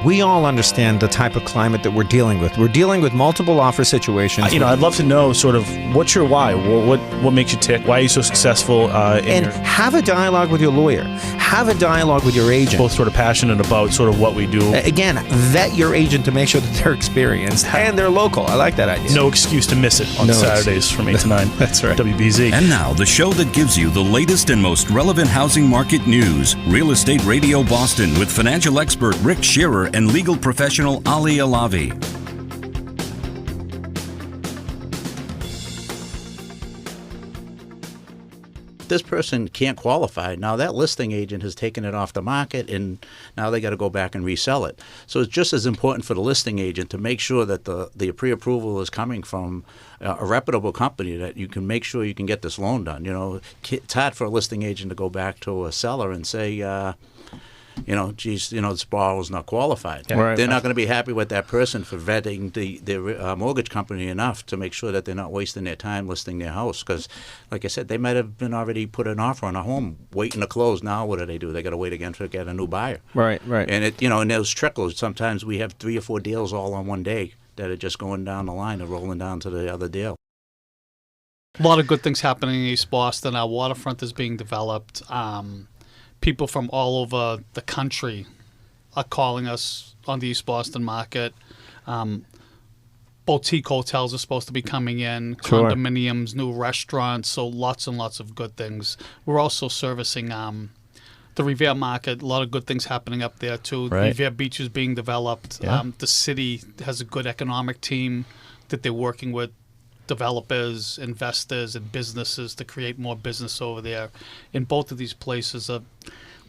We all understand the type of climate that we're dealing with. We're dealing with multiple offer situations. I'd love to know sort of what's your why? What makes you tick? Why are you so successful? Have a dialogue with your lawyer. Have a dialogue with your agent. Both sort of passionate about sort of what we do. Again, vet your agent to make sure that they're experienced and they're local. I like that idea. No excuse to miss it on Saturdays from 8 to 9. That's right. WBZ. And now, the show that gives you the latest and most relevant housing market news. Real Estate Radio Boston with financial expert Rick Shearer and legal professional Ali Alavi. This person can't qualify. Now that listing agent has taken it off the market and now they got to go back and resell it. So it's just as important for the listing agent to make sure that the pre-approval is coming from a reputable company, that you can make sure you can get this loan done. It's hard for a listing agent to go back to a seller and say, this borrower's not qualified. Yeah. Right. They're not going to be happy with that person for vetting the mortgage company enough to make sure that they're not wasting their time listing their house. Because, like I said, they might have been already put an offer on a home waiting to close. Now what do? They got to wait again to get a new buyer. Right. And and those trickles. Sometimes we have 3 or 4 deals all on one day that are just going down the line and rolling down to the other deal. A lot of good things happening in East Boston. Our waterfront is being developed. People from all over the country are calling us on the East Boston market. Boutique hotels are supposed to be coming in, condominiums, new restaurants, so lots and lots of good things. We're also servicing the Revere market. A lot of good things happening up there, too. Right. Revere Beach is being developed. Yeah. The city has a good economic team that they're working with developers, investors, and businesses to create more business over there. In both of these places are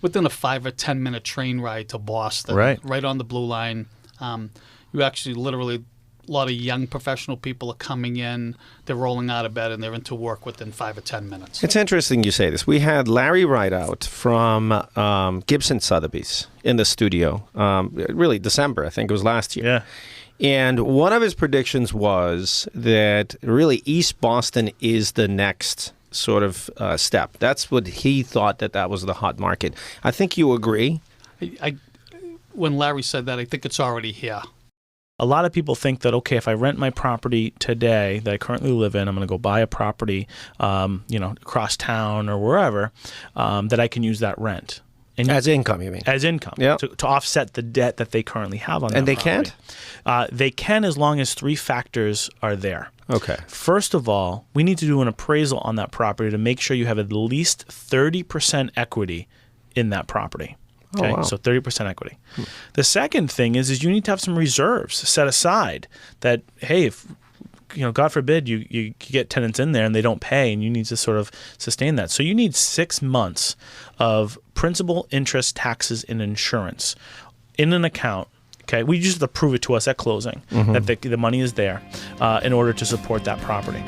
within a 5 or 10 minute train ride to Boston, right on the Blue Line. You actually literally, a lot of young professional people are coming in, they're rolling out of bed, and they're into work within 5 or 10 minutes. It's interesting you say this. We had Larry Rideout from Gibson Sotheby's in the studio, really December, I think it was last year. Yeah. And one of his predictions was that really East Boston is the next sort of step. That's what he thought that was the hot market. I think you agree. When Larry said that, I think it's already here. A lot of people think that, okay, if I rent my property today that I currently live in, I'm going to go buy a property, across town or wherever, that I can use that rent. As income, you mean? As income, yeah. to offset the debt that they currently have on that property. And they can't? They can, as long as 3 factors are there. Okay. First of all, we need to do an appraisal on that property to make sure you have at least 30% equity in that property. Okay, oh, wow. So 30% equity. The second thing is you need to have some reserves set aside that, hey, if God forbid you get tenants in there and they don't pay and you need to sort of sustain that. So you need 6 months of principal, interest, taxes, and insurance in an account. Okay, we just have to prove it to us at closing that the money is there in order to support that property.